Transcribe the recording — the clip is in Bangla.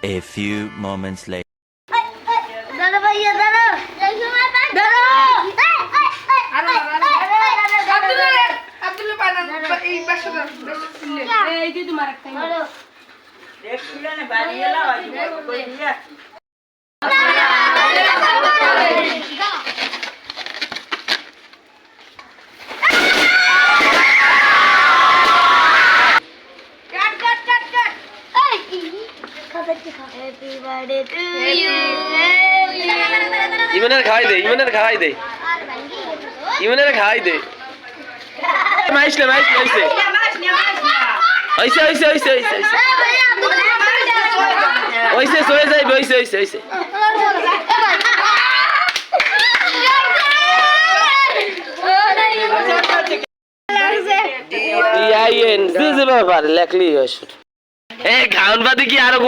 A few moments later. দাঁড়া ভাইয়া দাঁড়া দাঁড়া আব্দুল্লাহ বানান এই পাশে এই যে তোমার একটা ইমনের খাওয়াই দে ইমনের খাওয়াই দে মাইসলে ওইসে সয়ে যাইবে ওইসে ব্যাপার লেখলি এ গাউন বাদে কি আরো